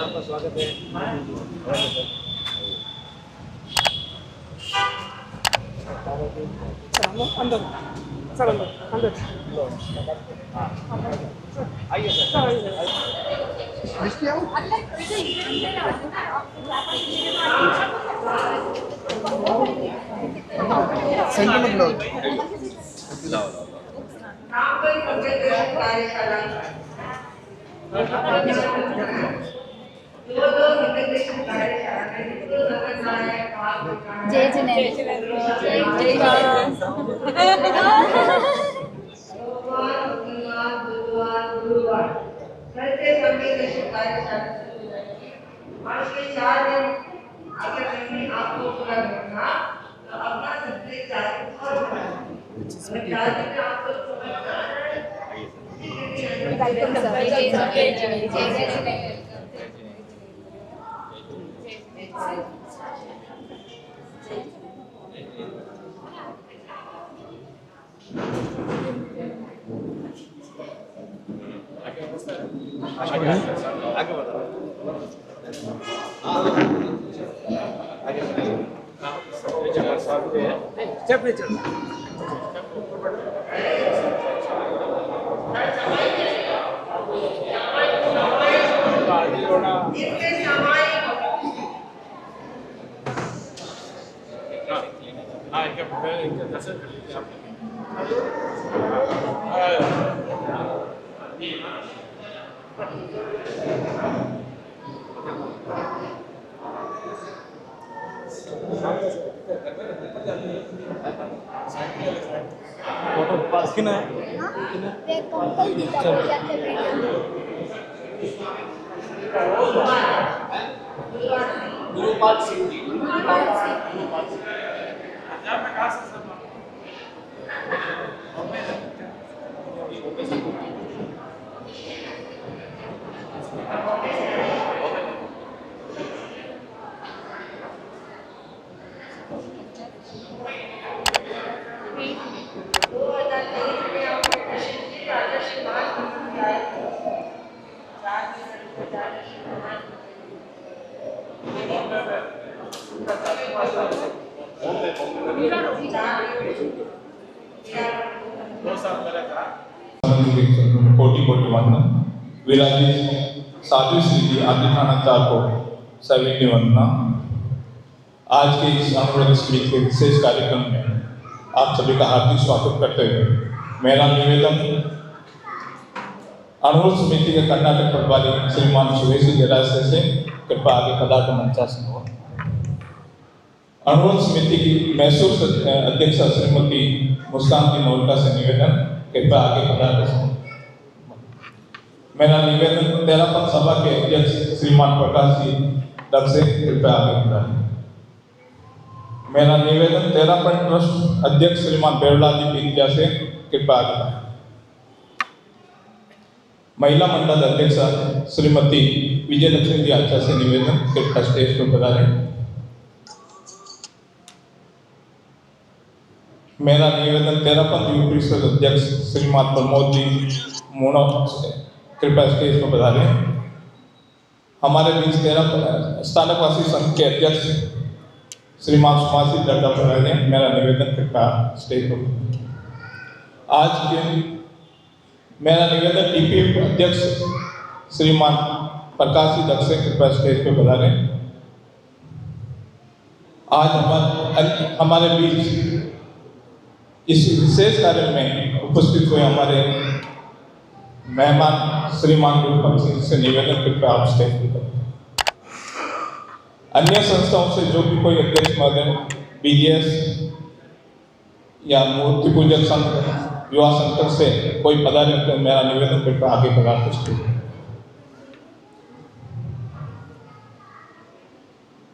आपका स्वागत है। अंदर सर, अंदर आइए सर, जय जिनेंद्र, जय गुरुवार करते समय कार्यशाला शुरू करेंगे। आज के 4 दिन अगर नहीं आपको पूरा करना तो अपना सब्जेक्ट 4 दिन और पढ़ना। 4 दिन में आपको समझना है। आगे बढ़ो। स्टेप नहीं चलना। फोटो पास किना है? गुरुपाल सिंह जी। कोटि कोटि वंदन। विराजित साधु श्री आदित्याचार्य को सविनय वंदना। आज के इस अनुरोध समिति के विशेष कार्यक्रम में आप सभी का हार्दिक स्वागत करते हुए मेरा निवेदन अनुरोध समिति के कर्नाटक प्रभारी श्रीमान सुरेश जरासे से कृपया आगे पदार्थ मंचासन हो। अनुरोध समिति की मैसूर अध्यक्षा श्रीमती मुस्कान की नोलका से निवेदन कृपया आगे पदार्थ। मेरा निवेदन तेरापन सभा के अध्यक्ष श्रीमान प्रकाश जी दब से कृपया आगे पधारें। मेरा निवेदन तेरापन ट्रस्ट अध्यक्ष श्रीमान बेरला जी पीतिया से कृपया आगे पधारें। महिला मंडल अध्यक्षा श्रीमती विजयलक्ष्मी जी आचार्य से निवेदन कृपया स्टेज पर पधारें। मेरा निवेदन तेरापन युवा परिषद अध्यक्ष श्रीमान प्रमोद जी मोनो कृपया स्टेज पर पधारें। हमारे बीच स्थानकवासी संघ के अध्यक्ष श्रीमान सुभाष दर्जा पधारें। मेरा निवेदन कृपया स्टेज पर। आज के मेरा निवेदन टीपीएफ अध्यक्ष श्रीमान प्रकाश जी दक्ष कृपया स्टेज पर पधारें। आज हमारे बीच इस विशेष कार्य में उपस्थित हुए हमारे मेहमान श्रीमान गुरुपाल सिंह से निवेदन कृपया आप स्टेज पर करें। अन्य संस्थाओं से जो भी कोई अध्यक्ष महोदय बीजीएस या मूर्ति पूजक संघ युवा संकट से कोई पदार्थ तो मेरा निवेदन कृपया आगे पधार सकते हैं।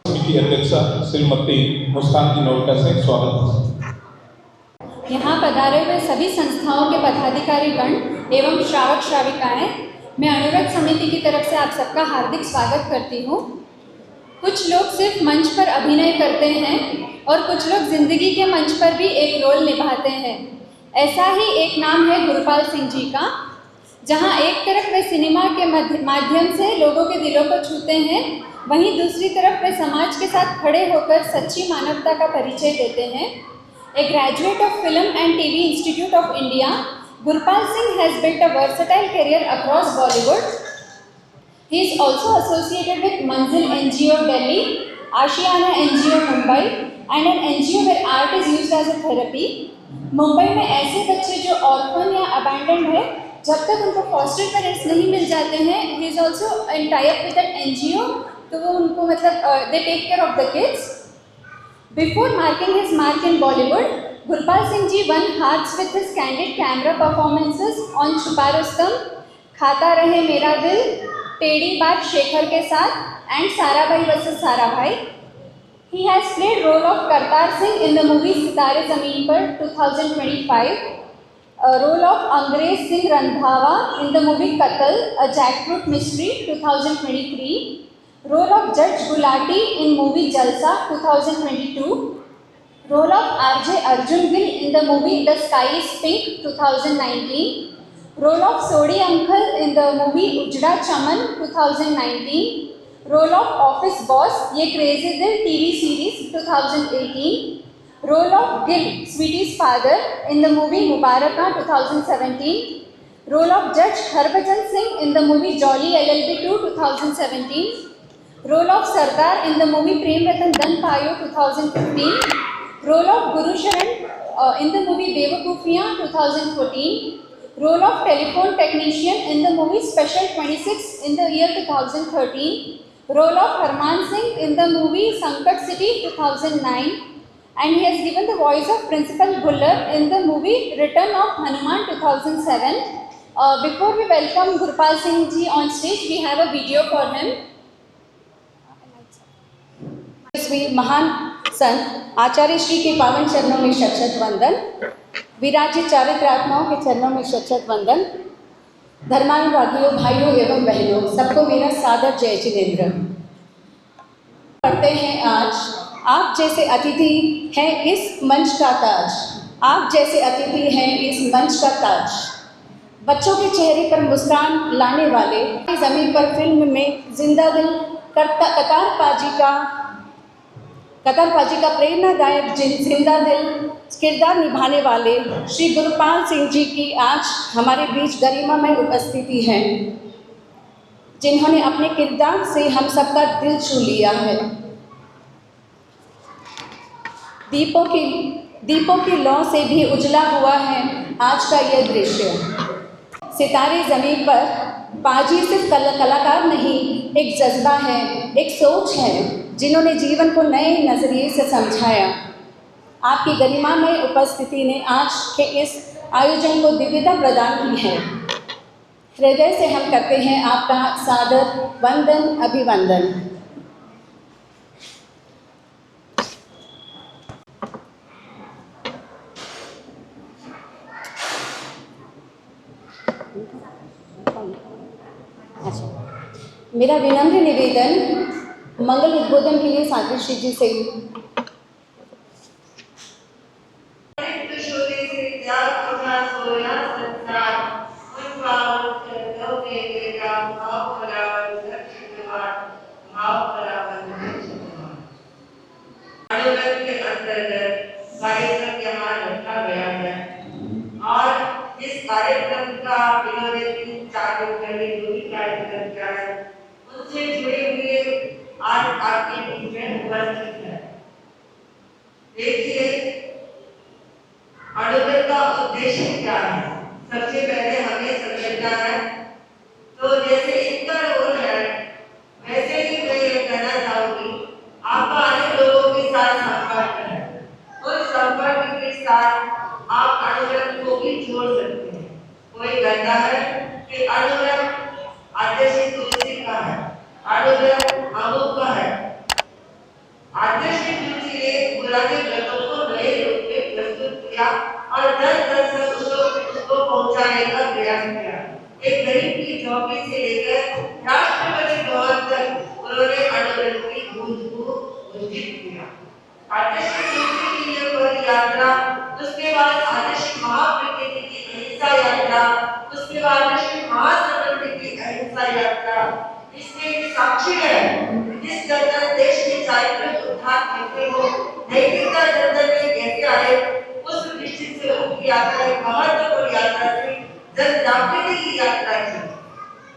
समिति अध्यक्षा श्रीमती मुस्कान जी नोलका से स्वागत है। यहाँ पधारे हुए सभी संस्थाओं के पदाधिकारी-गण एवं श्रावक श्राविकाएं, मैं अनुरोध समिति की तरफ से आप सबका हार्दिक स्वागत करती हूँ। कुछ लोग सिर्फ मंच पर अभिनय करते हैं और कुछ लोग जिंदगी के मंच पर भी एक रोल निभाते हैं। ऐसा ही एक नाम है गुरुपाल सिंह जी का, जहाँ एक तरफ वे सिनेमा के माध्यम से लोगों के दिलों को छूते हैं, वहीं दूसरी तरफ वे समाज के साथ खड़े होकर सच्ची मानवता का परिचय देते हैं। A graduate of film and TV institute of India, Gurpal Singh has built a versatile career across Bollywood. He is also associated with Manzil NGO Delhi, Ashiana NGO Mumbai, and an NGO where art is used as a therapy. Mumbai में ऐसे बच्चे जो orphan या abandoned है, जब तक उनको foster parents नहीं मिल जाते हैं, he is also in tie-up with an NGO, तो वो उनको मतलब they take care of the kids. Before marking his mark in Bollywood, Gurpal Singh ji won hearts with his candid camera performances on Chupa Rustam, खाता रहे मेरा दिल, टेढ़ी बात शेखर के साथ एंड सारा भाई वर्सेस सारा भाई. He has played role of Kartar Singh in the movie सितारे ज़मीन पर 2025, role of Angrez Singh Randhawa in the movie Qatl, a jackfruit mystery 2023, role of Judge Gulati in movie Jalsa 2022, role of RJ Arjun Gill in the movie The Sky is Pink 2019, role of Sodi Uncle in the movie Ujda Chaman 2019, role of Office Boss Ye Crazy Dil TV series 2018, role of Gill, Sweetie's father, in the movie Mubaraka 2017, role of Judge Harbhajan Singh in the movie Jolly LLB 2 2017, role of Sardar in the movie Prem Ratan Dan Payo 2015, role of Guru Sharan in the movie Bewakufiyan 2014, role of telephone technician in the movie Special 26 in the year 2013, role of Harman Singh in the movie Sankat City 2009, and he has given the voice of Principal Gullar in the movie Return of Hanuman 2007. Before we welcome Gurpal Singh ji on stage, we have a video for him. महान संत आचार्य श्री के पावन चरणों में शत वंदन. विराजित चारित्र आत्माओं के चरणों में शत वंदन. धर्मानुरागियों, भाइयों एवं बहनों, सबको मेरा सादर जय जिनेन्द्र. पढ़ते हैं आज, आप जैसे अतिथि हैं इस मंच का ताज, आप जैसे अतिथि हैं इस मंच का ताज. बच्चों के चेहरे पर मुस्कान लाने वाले, ज़मीन पर फिल्म में जिंदा दिल कतार पाजी का प्रेरणादायक जिंदा दिल किरदार निभाने वाले श्री गुरपाल सिंह जी की आज हमारे बीच गरिमामय उपस्थिति है, जिन्होंने अपने किरदार से हम सबका दिल छू लिया है. दीपों की लौ से भी उजला हुआ है आज का यह दृश्य. सितारे ज़मीन पर पाजी सिर्फ कलाकार नहीं, एक जज्बा है, एक सोच है, जिन्होंने जीवन को नए नज़रिए से समझाया. आपकी गरिमामय उपस्थिति ने आज के इस आयोजन को दिव्यता प्रदान की है. हृदय से हम करते हैं आपका सादर वंदन, अभिवंदन. मेरा विनम्र निवेदन मंगल उद्बोधन के लिए सादृश्य जी से. के अंतर्गत कार्यक्रम यहाँ रखा गया है और इस कार्यक्रम का चालू करने जो भी कार्यक्रम क्या है उनसे जुड़े हुए आज आपके बीच में उपस्थित है. देखिए अनुगत का उद्देश्य क्या है. सबसे पहले हमें समझना है. तो जैसे इनका रोल है वैसे ही मैं ये कहना चाहूंगी आपका अन्य लोगों के साथ संपर्क है. उस संपर्क के साथ आप अनुगत को भी जोड़ सकते हैं. कोई कहता है कि अनुगत आदर्श तुलसी का है, अनुगत अमुक का है. आदर्श तुलसी ने पुराने ग्रंथों को नए रूप में प्रस्तुत किया और दर तक उसको पहुंचाने का प्रयास किया. एक गरीब की झोंपड़ी से लेकर राष्ट्रपति भवन तक उन्होंने अनुगत की गूंज को उज्जीत किया. आदर्श तुलसी की यह यात्रा, उसके बाद आदर्श महाप्रकृति की अहिंसा यात्रा, उसके बाद यात्रा इसके साक्षी है। जिस दर्शन देश के चारित्रिक उद्धार करते हो, नैतिकता दर्शन में कैसे आए, उस दृष्टि से उनकी यात्रा एक महत्वपूर्ण यात्रा थी, जन जागृति की यात्रा थी।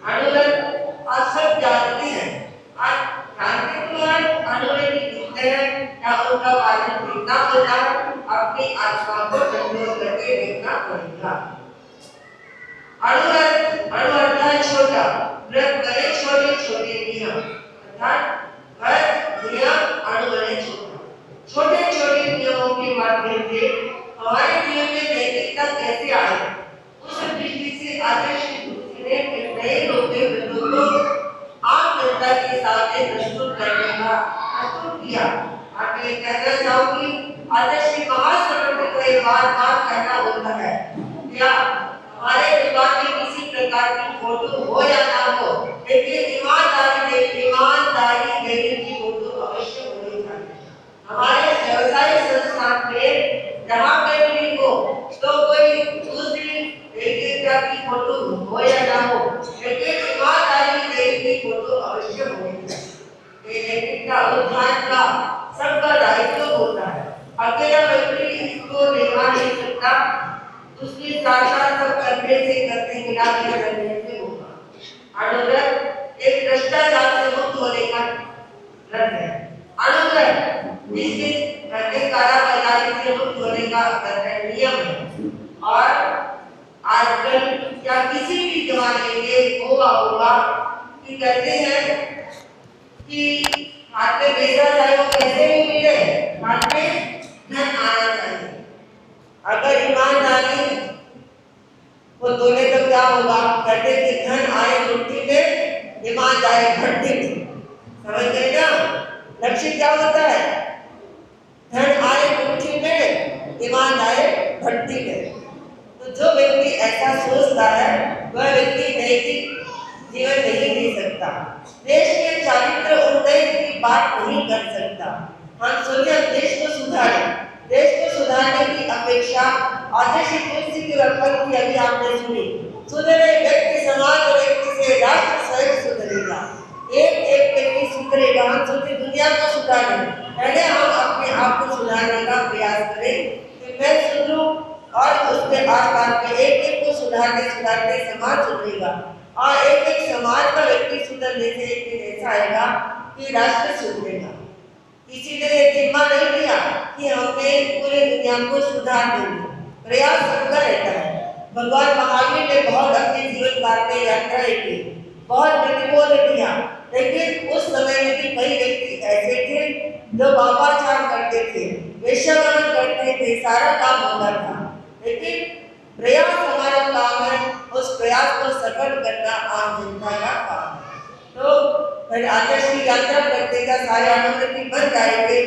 अनुरक्त आप सब जानते हैं, आज जानते तो हैं अनुरक्त लिखते हैं या उनका पालन देखना होगा, अपनी आत्मा को संजोग करके देखना पड़ेगा। अनुरक्त है छोटा, व्रत करे छोटे छोटे नियम, अर्थात व्रत नियम अनुरक्त छोटा। छोटे छोटे नियमों के माध्यम से हमारे जीवन में नैतिकता कैसे आए, उस दृष्टि से आदर्श ने नए लोग को आम जनता के सामने प्रस्तुत किया। आप ये कहना चाहूंगी, आदर्श के महासमर्थ को एक बार कहना होता है, क्या हमारे दिमाग में किसी प्रकार की फोटो हो या ना हो, लेकिन ईमानदारी देने की फोटो अवश्य होनी चाहिए। हमारे व्यवसायिक संस्थान में जहाँ पे भी हो तो कोई दूसरी नैतिकता की फोटो हो या ना हो, लेकिन ईमानदारी देने की फोटो अवश्य होनी चाहिए। नैतिकता उत्थान का सबका दायित्व होता है, अकेला व्यक्ति इसको निर्माण नहीं सकता, उसकी साक्षात सब करने से मिला के करने से होगा। अनुग्रह एक भ्रष्टाचार से मुक्त होने का व्रत है। अनुग्रह जिसके काराबाजारी से मुक्त होने का नियम है। और आजकल या किसी भी जमाने में होगा कि कहते हैं कि हाथ में पैसा चाहे वो कैसे भी मिले, हाथ में धन आना चाहिए। अगर ईमानदारी वो तोले तो क्या होगा, कहते कि धन आए मुट्ठी में, ईमान जाए भट्टी में। समझ गए ना, लक्ष्य क्या होता है, धन आए मुट्ठी में, ईमान जाए भट्टी में। तो जो व्यक्ति ऐसा सोचता है वह व्यक्ति नैतिक जीवन नहीं जी सकता, देश के चारित्र उन्नयन की बात नहीं कर सकता। हम सोचे देश को सुधारें, देश को सुधारने की अपेक्षा आदर्श तुलसी की वक्तव्य अभी आपने सुनी, सुधरे व्यक्ति समाज और व्यक्ति से राष्ट्र स्वयं सुधरेगा। एक व्यक्ति सुधरेगा। हम सोचे दुनिया को सुधारें, पहले हम अपने आप को सुधारने का प्रयास करें कि मैं सुधरूं और उसके आसपास के एक को सुधारते समाज सुधरेगा। और एक समाज का व्यक्ति सुधरने से एक दिन ऐसा आएगा कि राष्ट्र सुधरेगा। किसी ने ये जिम्मा नहीं लिया कि हमने पूरे दुनिया को सुधार देंगे, प्रयास करता रहता है। भगवान महावीर ने बहुत अपने जीवन काल में यात्राएं की, बहुत प्रतिबोध दिया, लेकिन उस समय में भी कई व्यक्ति ऐसे थे जो पापाचार करते थे, वेश्यावरण करते थे, सारा काम होता था। लेकिन प्रयास हमारा काम है, उस प्रयास को सफल करना आम जनता का काम है। तो फिर आदर्श की यात्रा करते का सारे अनुमति बन जाएंगे।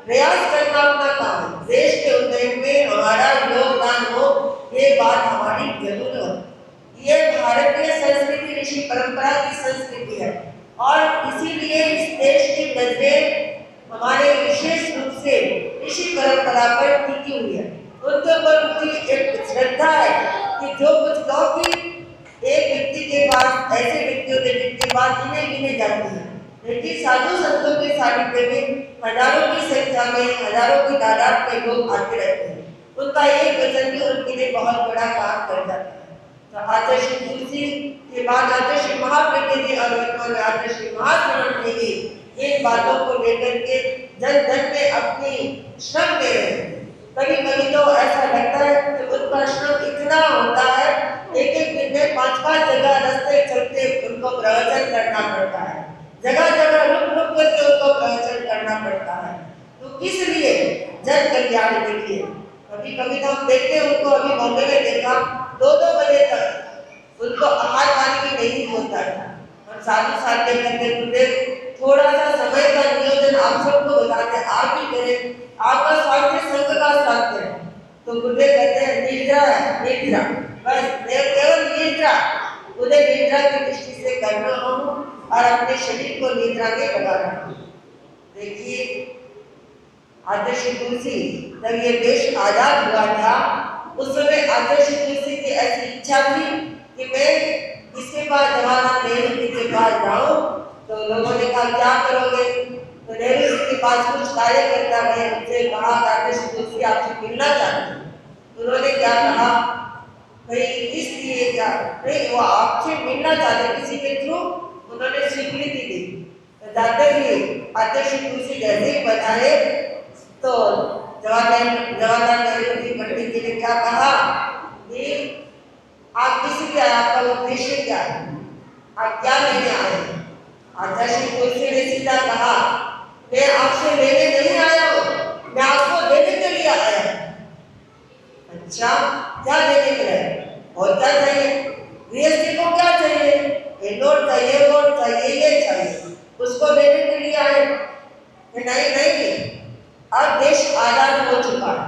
प्रयास करना अपना काम है, देश के उन्नयन में हमारा योगदान हो, ये बात हमारी जरूर हो। ये भारतीय संस्कृति ऋषि परंपरा की संस्कृति है और इसीलिए इस देश की बजट हमारे विशेष रूप से ऋषि परंपरा पर टिकी हुई है। उनके ऊपर उनकी एक श्रद्धा है कि जो कुछ कहो कि एक व्यक्ति के पास ऐसे व्यक्ति होते जिनके पास गिने जाते हैं, लेकिन साधु संतों के सानिध्य में हजारों की संख्या में, हजारों की तादाद में लोग आते रहते हैं। उनका एक वचन भी उनके लिए बहुत बड़ा काम कर जाता है। तो आदर्श तुलसी के बाद आदर्श महाप्रज्ञ जी और वर्तमान आदर्श महाश्रवण जी इन बातों को लेकर के जन जन में अपनी श्रम दे रहे हैं। कभी कभी तो ऐसा लगता है कि उनका श्रम इतना होता है, एक दिन में 5-5 जगह रास्ते चलते उनको प्रवचन करना पड़ता है, जगह जगह रुक करके उनको प्रवचन करना पड़ता है। तो किस लिए, जन कल्याण के लिए। कभी कभी तो हम देखते हैं उनको, अभी बॉम्बे में देखा 2-2 बजे तक उनको आहार पानी भी नहीं होता था। हम साधु साथ करते थोड़ा सा समय का नियोजन आप सबको बताते, आप भी करें, आपका स्वास्थ्य संघ का स्वास्थ्य है। तो गुरुदेव कहते हैं निद्रा है, निद्रा बस, केवल निद्रा, उन्हें निद्रा की दृष्टि से करना हो और अपने शरीर को निद्रा में लगाना। देखिए आदर्श तुलसी जब ये देश आजाद हुआ था, उस समय आदर्श तुलसी की ऐसी इच्छा थी कि मैं इसके बाद जवाहरलाल नेहरू जी के पास जाओ तो लोगों ने कहा क्या करोगे, तो नेहरू जी के पास कुछ कार्यकर्ता गए, उनसे कहा राकेश तुलसी आपसे मिलना चाहते हैं। उन्होंने क्या कहा, भाई इसलिए क्या नहीं, वो आपसे मिलना चाहते किसी के थ्रू, उन्होंने स्वीकृति दी। तो जाते ही अध्यक्ष तुलसी जैसे ही बताए तो जवाहरलाल नेहरू जी पंडित जी ने क्या कहा कि आप किसी के, आपका उद्देश्य क्या है, आप क्या लेने आए हैं। अध्यक्ष तुलसी ने सीधा कहा, मैं आपसे लेने नहीं आया हूँ, मैं आपको देने के लिए आया हूँ। अच्छा, क्या देने के लिए, और क्या चाहिए, गृहस्थी को क्या चाहिए, ये नोट चाहिए, वोट चाहिए, ये चाहिए, उसको देने के लिए आए। नहीं नहीं, अब देश आजाद हो चुका है,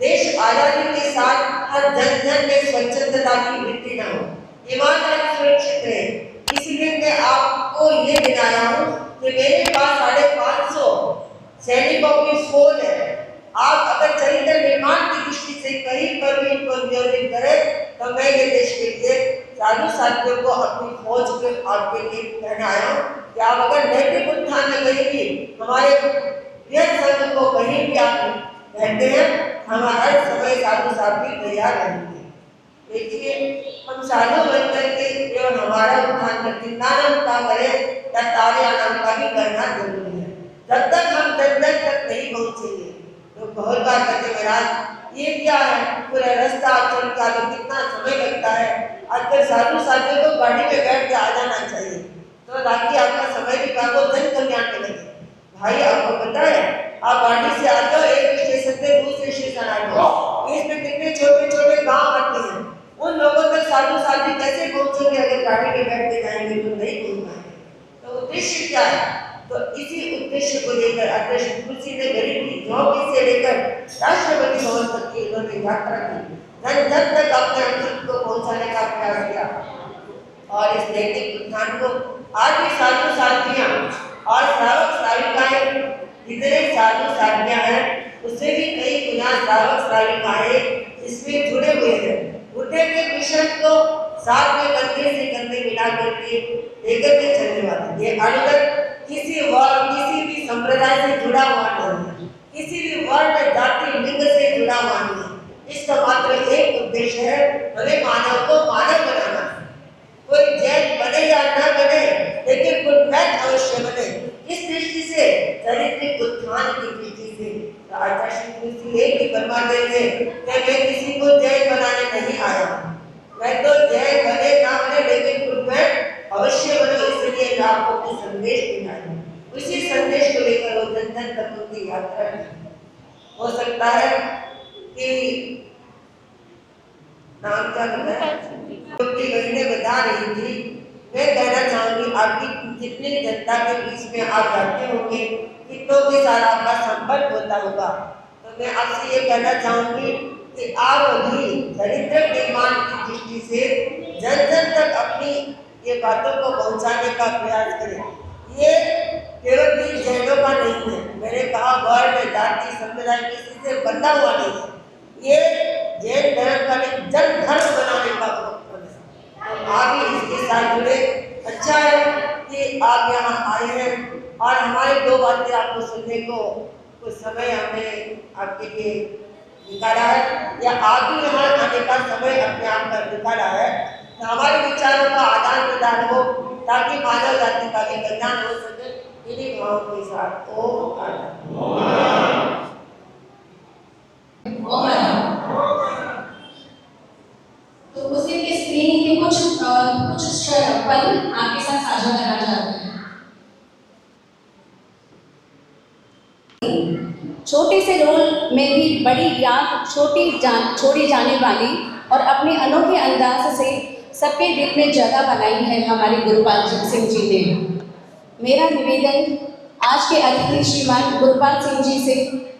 देश आजादी के साथ हर जन जन में स्वच्छता की वृत्ति न हो, ईमानदारी सुरक्षित रहे। इसलिए मैं आपको ये दिलाया हूँ कि मेरे पास 550 सैनिकों की फौज है। आप अगर चरित्र निर्माण की दृष्टि से कहीं पर भी इनको नियोजित करें तो मैं ये देश के लिए साधु साथियों को अपनी फौज के आपके लिए कहना आया हूँ कि आप अगर नैतिक उत्थान में कहीं भी हमारे संघ को कहीं भी आप रहते हैं, हम हर समय साधु साथी तैयार रहेंगे। देखिए, हम साधु बन करके केवल हमारा उत्थान करके नाम का करें या तारे नाम का भी करना जरूरी है। जब तक हम जन जन तक नहीं पहुँचेंगे तो बहुत बार कहते महाराज ये क्या है, पूरा रास्ता आप चल का तो कितना समय लगता है। आजकल साधु साथियों को गाड़ी में बैठ के आ जाना चाहिए तो ताकि आपका समय भी आपको जन कल्याण में लगे। भाई आपको पता है, आप गाड़ी से आ जाओ, एक स्टेशन से दूसरे स्टेशन आ जाओ, इसमें कितने छोटे छोटे गांव आते हैं, उन लोगों तक साधु साथी कैसे पहुंचेंगे अगर गाड़ी में बैठ के जाएंगे तो नहीं पहुंच पाएंगे। तो उद्देश्य क्या है, तो इसी उद्देश्य को लेकर अध्यक्ष तुलसी ने गरीब की झोंपड़ी से लेकर राष्ट्रपति भवन तक की उन्होंने यात्रा की, जन जन तक अपने अंश को पहुंचाने का प्रयास किया। और इस नैतिक उत्थान को आज भी साधु साथियां और श्रावक श्राविकाएं, जितने साधु साथियां हैं उससे भी कई गुना श्रावक श्राविकाएं इसमें जुड़े हुए हैं। बुद्ध के मिशन को साथ में कंधे से कंधे मिला करके लेकर के चलने वाले, ये अनुगत किसी भी संप्रदाय से जुड़ा हुआ नहीं है, किसी भी वर्ण जाति लिंग से जुड़ा हुआ नहीं है। इसका मात्र एक उद्देश्य है, हमें मानव को मानव बनाना। कोई जैन बने या न बने, लेकिन गुणवैध अवश्य बने। इस दृष्टि से चारित्रिक उत्थान की दृष्टि से आचार्य तुलसी एक ही फरमाते थे कि मैं किसी को जैन बनाने नहीं आया, मैं तो जैन बने ना बने लेकिन गुणवैध अवश्य बनो। इसलिए मैं आपको कुछ संदेश देना है, उसी संदेश को लेकर वो जन जन तक उनकी यात्रा की। हो सकता है कि नाम क्या बताया, क्योंकि महीने बता रही थी, मैं कहना चाहूंगी आपकी जितनी जनता के बीच में आप जाते होंगे, कितनों के साथ आपका संपर्क होता होगा, तो मैं आपसे ये कहना चाहूंगी कि आप भी चरित्र निर्माण की दृष्टि से जन जन तक अपनी ये बातों को पहुंचाने का प्रयास करें। ये केवल भी जैनों का नहीं है, मैंने कहा वर्ण जाति संप्रदाय किसी से बंधा हुआ नहीं है, ये जैन धर्म का नहीं जन धर्म बनाने का उपक्रम है। आप भी इसके साथ जुड़े। अच्छा है कि आप यहाँ आए हैं और हमारे दो बातें आपको सुनने को कुछ समय हमने आपके लिए निकाला है, या आप भी यहाँ आने का समय अपने आप का निकाला है, तो हमारे विचारों का आदान प्रदान हो ताकि मानव जाति का भी कल्याण हो सके। इन्हीं भावों के साथ तो उस दिन के स्क्रीनिंग के कुछ पल आपके साथ साझा करना चाहते हैं। छोटे से रोल में भी बड़ी याद छोड़ी जाने वाली और अपने अनोखे अंदाज से सबके दिल में जगह बनाई है हमारे गुरुपाल सिंह जी ने। मेरा निवेदन आज के अतिथि श्रीमान गुरुपाल सिंह जी से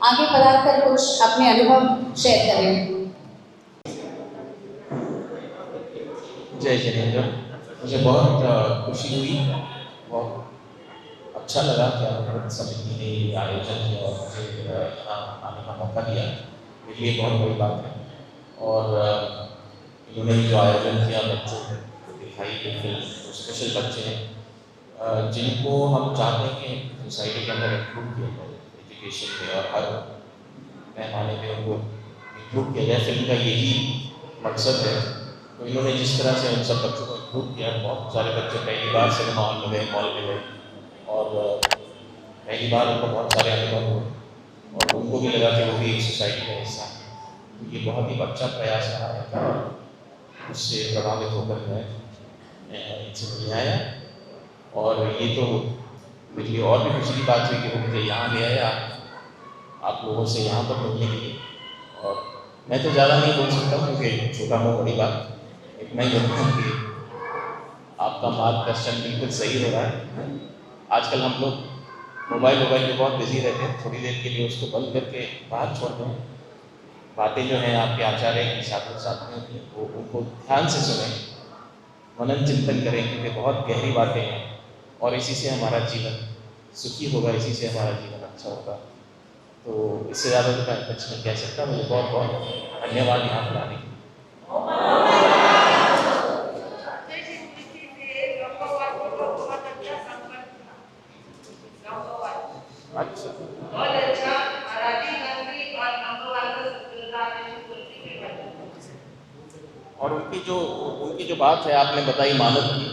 आगे बढ़ा कर कुछ अपने अनुभव शेयर करें। जय जिनेंद्र, मुझे बहुत खुशी हुई, बहुत अच्छा लगा कि अनुगत समिति ने ये आयोजन किया और मुझे यहाँ आने का मौका दिया, मेरे लिए बहुत बड़ी बात है। और इन्होंने जो आयोजन किया बच्चों के दिखाई गई फिल्म स्पेशल बच्चे हैं जिनको हम चाहते हैं कि सोसाइटी के अंदर इंक्लूड किया जाए एजुकेशन में और हर पैमाने में उनको इंक्लूड किया जाए। फिल्म का यही मकसद है। तो इन्होंने जिस तरह से उन सब बच्चों को इंक्लूड किया, बहुत सारे बच्चे पहली बार सिनेमा हॉल में गए, मॉल में गए और पहली बार उनको बहुत सारे अनुभव हुए और उनको भी लगा कि वो भी एक सोसाइटी का हिस्सा है। तो ये बहुत ही अच्छा प्रयास रहा है और उससे प्रभावित होकर मैं इनसे मिलने आया और ये तो मेरे लिए और भी खुशी की बात हुई कि वो मुझे यहाँ ले आया आप लोगों से यहाँ पर मिलने के लिए। और मैं तो ज़्यादा नहीं बोल सकता क्योंकि छोटा हूँ, बड़ी बात इतना ही बोलता हूँ कि आपका मार्गदर्शन बिल्कुल सही हो रहा है। आजकल हम लोग मोबाइल में बहुत बिजी रहते हैं, थोड़ी देर के लिए उसको बंद करके बाहर छोड़ दें, बातें जो हैं आपके आचार्य के साथ में वो उनको ध्यान से सुनें, मनन चिंतन करें क्योंकि बहुत गहरी बातें हैं और इसी से हमारा जीवन सुखी होगा, इसी से हमारा जीवन अच्छा होगा। तो इससे ज़्यादा तो मैं कुछ नहीं कह सकता। मुझे बहुत बहुत धन्यवाद यहाँ पर आने के लिए। अच्छा, बहुत अच्छा राजीव गांधी और नंबर 1 का सफलता में कुर्सी पे बैठा। और उनकी जो बात है आपने बताई मानव की,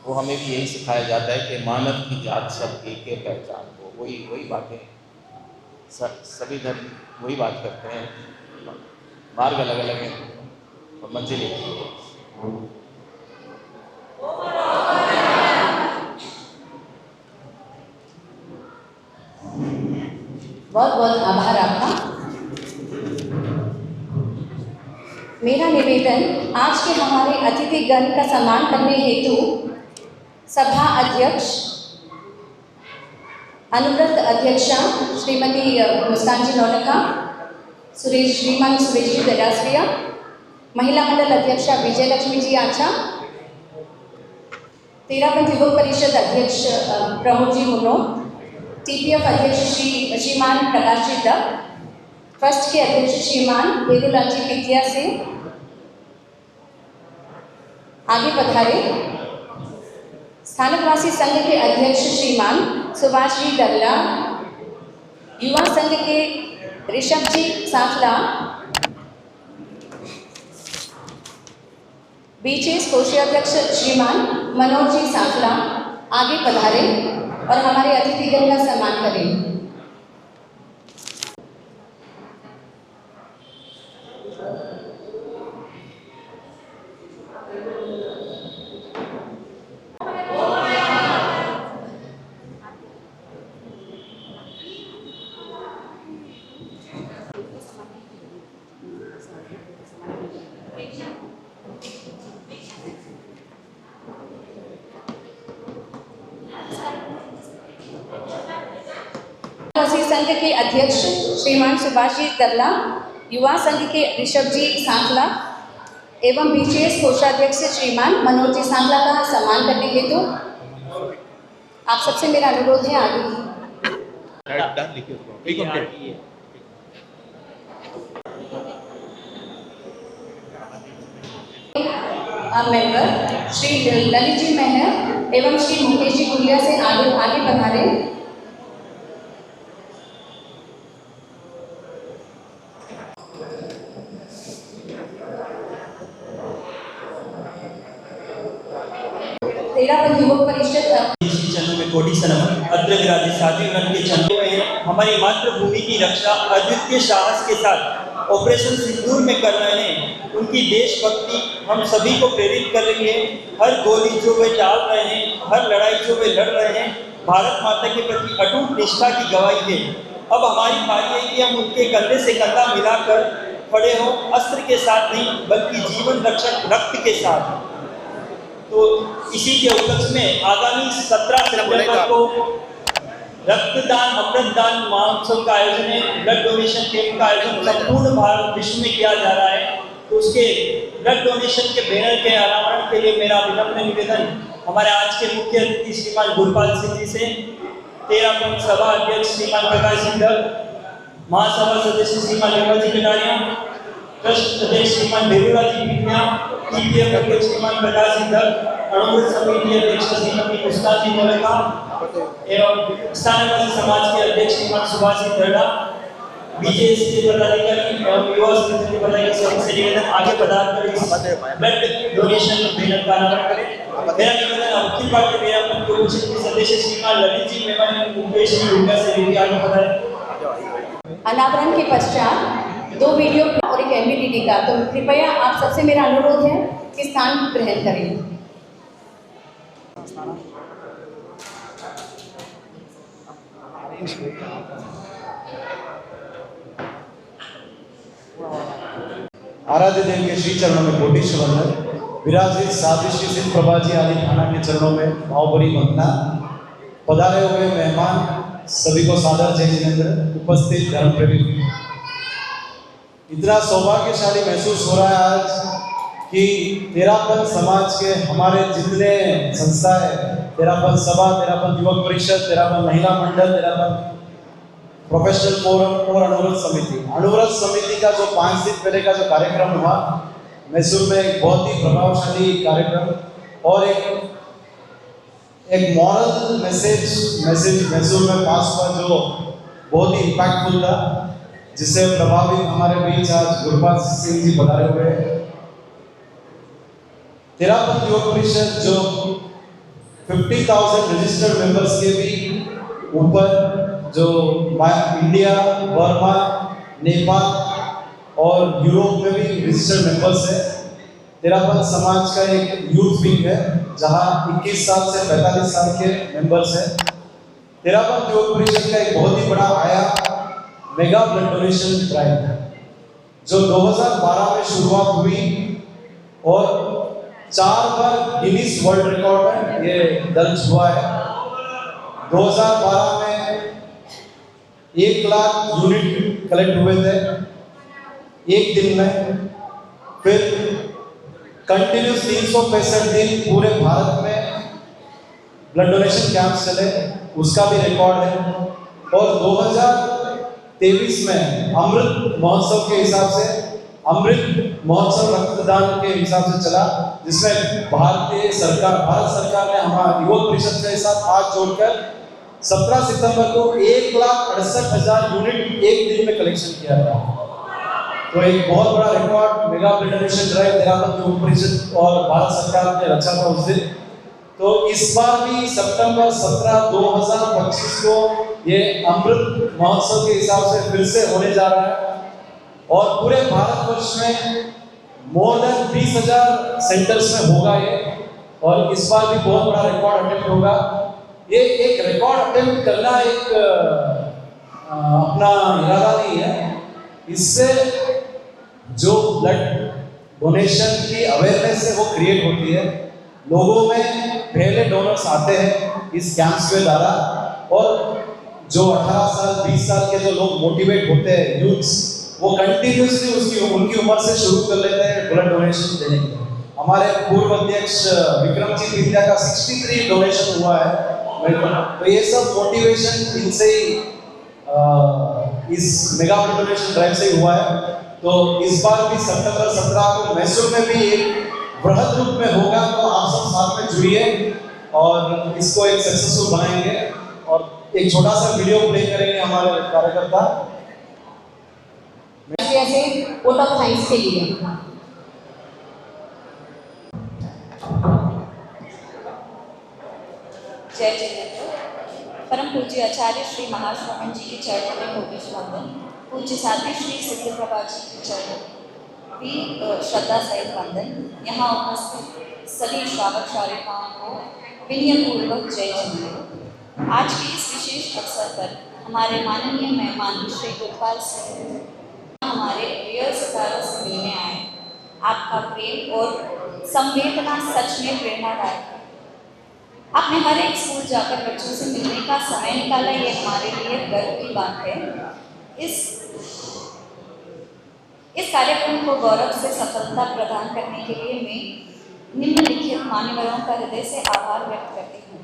वो हमें भी यही सिखाया जाता है कि मानव की जात सब एक है पहचान को। वही बातें सभी धर्म वही बात करते हैं, मार्ग अलग अलग हैं और मंजिल एक ही है। बहुत बहुत आभार आपका। मेरा निवेदन आज के हमारे अतिथिगण का सम्मान करने हेतु सभा अध्यक्ष अनुव्रत अध्यक्षा श्रीमती मुस्कान जी नौलखा, श्रीमान सुरेश जी दरासरिया, महिला मंडल अध्यक्षा विजय लक्ष्मी जी आचा, तेरापंथी युवक परिषद अध्यक्ष प्रमोद जी मुन्नो, TPF अध्यक्ष श्रीमान प्रकाश जी दत्त, ट्रस्ट के अध्यक्ष श्रीमान देवलाल जी पितिया से आगे पधारे, स्थानकवासी संघ के अध्यक्ष श्रीमान सुभाष जी दल्ला, युवा संघ के ऋषभ जी साफला, BCS कोषाध्यक्ष श्रीमान मनोज जी साफला आगे पधारे और हमारे अतिथिगण का सम्मान करें। संघ के अध्यक्ष श्रीमान सुभाष जी दल्ला, युवा संघ के ऋषभ जी सांखला एवं BCS कोषाध्यक्ष श्रीमान मनोज जी सांखला का सम्मान करने हेतु आप सबसे मेरा अनुरोध है आगे मेंबर श्री ललित जी मेहर एवं श्री मुकेश जी गुड़िया से आगे पधारे। तेरापंथी युवक परिषद चरणों में कोटि सनम अत्र विराजे साध्वी नट के चरणों में हमारी मातृभूमि की रक्षा अद्वितीय साहस के साथ ऑपरेशन सिंदूर में कर रहे हैं। उनकी देशभक्ति हम सभी को प्रेरित कर रही है। हर गोली जो वे डाल रहे हैं, हर लड़ाई जो वे लड़ रहे हैं, भारत माता के प्रति अटूट निष्ठा की गवाही है। अब हमारी बारी है कि हम उनके कंधे से कंधा मिलाकर खड़े हों, अस्त्र के साथ नहीं बल्कि जीवन रक्षक रक्त के साथ। तो इसी के उपलक्ष्य में आगामी 17 सितंबर को रक्तदान अमृतदान महोत्सव का आयोजन है। ब्लड डोनेशन कैंप का आयोजन संपूर्ण भारत विश्व में किया जा रहा है। तो उसके ब्लड डोनेशन के बैनर के अनावरण के लिए मेरा विनम्र निवेदन हमारे आज के मुख्य अतिथि श्रीमान गुरपाल सिंह जी से, तेरापंथ सभा अध्यक्ष श्रीमान प्रकाश सिंह दत्त, महासभा सदस्य श्रीमान निर्मल जी कटारिया, ट्रस्ट अध्यक्ष श्रीमान देवलाल जी पितिया, TPF अध्यक्ष श्रीमान प्रकाश सिंह दत्त, अणुवृत्त समिति अध्यक्ष श्रीमती मुस्कान जी मोलका एवं स्थानीय समाज के अध्यक्ष श्रीमान सुभाषी दर्डा, बीजेएस के पदाधिकारी एवं युवा संगठन के पदाधिकारी से निवेदन आगे बढ़ाकर इस ब्लड डोनेशन बैनर का अनावरण करें। मेरा निवेदन अखिल भारतीय मेरा परिषद के सदस्य श्रीमान ललित जी मेहमान मुकेश जी उनका से भी आगे बढ़ाएं। अनावरण के पश्चात 2 वीडियो और एक एमबीटीडी का, तो कृपया आप सबसे मेरा अनुरोध है कि स्थान ग्रहण करें। आराध्य देव के श्री चरणों में कोटि वंदन। विराजित साध्वी श्री सिद्ध प्रभा जी आदि खाना के चरणों में भावभरी वंदना। पधारे हुए मेहमान सभी को सादर जय जिनेंद्र। उपस्थित धर्म प्रेमी, इतना सौभाग्यशाली महसूस हो रहा है आज कि तेरापन समाज के हमारे जितने संस्था है, तेरापन सभा, तेरापन युवक परिषद, तेरापन महिला मंडल, तेरापन प्रोफेशनल फोरम और अणुव्रत समिति का जो 5 दिन पहले का जो कार्यक्रम हुआ मैसूर में, एक बहुत ही प्रभावशाली कार्यक्रम और एक मॉरल मैसेज मैसूर में पास हुआ जो बहुत ही इम्पैक्टफुल था, जिससे प्रभावित हमारे बीच आज गुरबाज सिंह जी पधारे हुए हैं। तेरापन युवक परिषद जो 50,000 रजिस्टर्ड मेंबर्स के भी ऊपर, जो इंडिया, बर्मा, नेपाल और यूरोप में भी रजिस्टर्ड मेंबर्स है। तेरापन समाज का एक यूथ विंग है जहां 21 साल से 45 साल के मेंबर्स हैं। तेरापन युवक परिषद का एक बहुत ही बड़ा आया मेगा ब्लड डोनेशन ड्राइव जो 2012 में शुरुआत हुई और 4 बार गिनीज वर्ल्ड रिकॉर्ड में ये दर्ज हुआ है। 2012 में 1 लाख यूनिट कलेक्ट हुए थे एक दिन में। फिर कंटिन्यूस 365 दिन पूरे भारत में ब्लड डोनेशन कैंप चले, उसका भी रिकॉर्ड है। और 2023 में अमृत महोत्सव के हिसाब से, अमृत महोत्सव रक्तदान के हिसाब से चला, जिसमें भारत सरकार ने हमारे युवक परिषद के साथ हाथ जोड़कर 17 सितंबर को 1,68,000 यूनिट एक दिन में कलेक्शन किया था। तो एक बहुत बड़ा record mega blood donation drive Terapanth युवक परिषद और भारत सरकार ने रचा था उस दिन। तो इस बार भी सितंबर 17, 2025 को ये अमृत महोत्सव के हिसाब से फिर से होने जा रहा है और पूरे भारतवर्ष में मोर देन 20,000 सेंटर्स में होगा ये। और इस बार भी बहुत बड़ा रिकॉर्ड अटेम्प्ट होगा। ये एक रिकॉर्ड अटेम्प्ट करना एक अपना इरादा नहीं है, इससे जो ब्लड डोनेशन की अवेयरनेस है वो क्रिएट होती है। लोगों में पहले डोनर्स आते हैं इस कैंप्स के द्वारा और जो 18 साल 20 साल के जो लोग मोटिवेट होते हैं यूथ्स, वो कंटिन्यूसली उनकी उम्र से शुरू कर लेते हैं ब्लड डोनेशन देने के लिए। हमारे पूर्व अध्यक्ष विक्रमजीत विद्या का 63 डोनेशन हुआ है। तो ये सब मोटिवेशन इनसे ही इस मेगा ब्लड डोनेशन ड्राइव से ही हुआ है। तो इस बार भी सितंबर 17 को मैसूर में भी एक बृहद रूप में होगा, तो आप सब साथ में जुड़िए और इसको एक सक्सेसफुल बनाएंगे। और एक छोटा सा वीडियो प्ले करेंगे हमारे कार्यकर्ता ऐसे वोट ऑफ थैंक्स के लिए। जय जिनेंद्र। परम पूज्य आचार्य श्री महाश्रवण जी के चरणों में कोटि वंदन। पूज्य साध्वी श्री सिद्ध प्रभा जी के चरणों भी श्रद्धा सहित वंदन। यहाँ उपस्थित सभी श्रावक श्राविकाओं को विनयपूर्वक जय जिनेंद्र। आज के इस विशेष अवसर पर हमारे माननीय मेहमान श्री गुरपाल सिंह हमारे प्रिय सितारों से मिलने आए। आपका प्रेम और संवेदना सच में प्रेरणादायक है। आपने हर एक स्कूल जाकर बच्चों से मिलने का समय निकाला, ये हमारे लिए गर्व की बात है। इस कार्यक्रम को गौरव से सफलता प्रदान करने के लिए मैं निम्नलिखित मान्यवरों का हृदय से आभार व्यक्त करती हूँ।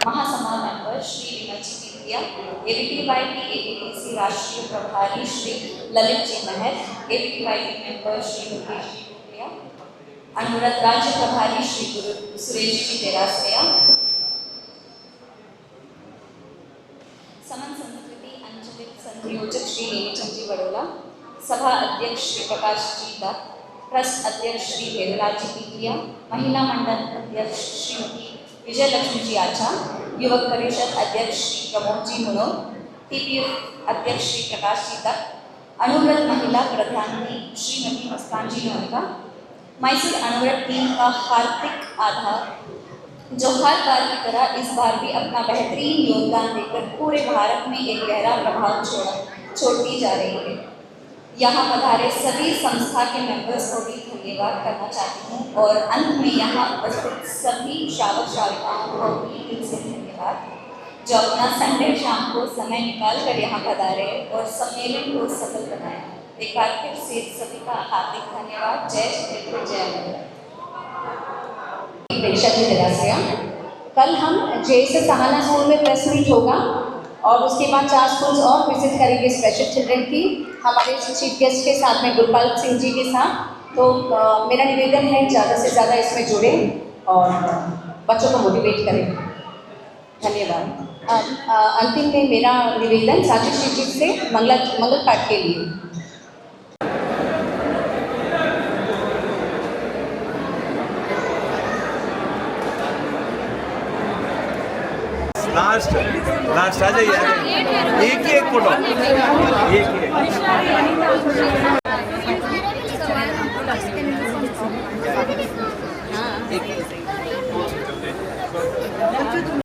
महासभा मेंबर श्री विमल जी विद्या, ABTYT ABTC राष्ट्रीय प्रभारी श्री ललित जी महर, ABTYT मेंबर श्री मुकेश जी विद्या, अनवरत राज्य प्रभारी श्री गुरु सुरेश जी देरासरिया, समन संस्कृति अंचलिक संयोजक श्री नीलचंद जी वडोला, सभा अध्यक्ष श्री प्रकाश जी दत्त, ट्रस्ट अध्यक्ष श्री भेरुलाल जी पीटिया, महिला मंडल अध्यक्ष श्रीमती विजय लक्ष्मी जी आचा, युवक परिषद अध्यक्ष श्री प्रमोद जी मुनो, टीपीएफ अध्यक्ष श्री प्रकाश जी दत्त, अणुव्रत महिला प्रधानी श्रीमती मुस्कान जी नोनिका, मैसूर अणुव्रत टीम का हार्दिक आधार जो हर बार की तरह इस बार भी अपना बेहतरीन योगदान देकर पूरे भारत में एक गहरा प्रभाव छोड़ती जा रही है। यहाँ पधारे सभी संस्था के मेंबर्स को भी धन्यवाद करना चाहती हूँ और अंत में यहाँ उपस्थित सभी श्रावक श्राविकाओं को भी दिल से धन्यवाद जो अपना संडे शाम को समय निकाल कर यहाँ पधारे और सम्मेलन को सफल बनाए। एक बार फिर से सभी का हार्दिक धन्यवाद। जय श्री कृष्ण, जय प्रेक्षक निराशया। कल हम जेएसएस सहाना स्कूल में प्रेस मीट होगा और उसके बाद 4 स्कूल्स और विजिट करेंगे स्पेशल चिल्ड्रन की, हमारे चीफ गेस्ट के साथ में गुरपाल सिंह जी के साथ। तो मेरा निवेदन है ज़्यादा से ज़्यादा इसमें जुड़े और बच्चों को मोटिवेट करें। धन्यवाद। अंतिम में मेरा निवेदन साथी श्री जी से मंगल पाठ के लिए। लास्ट आ जाइए, एक ही एक फोटो, एक ही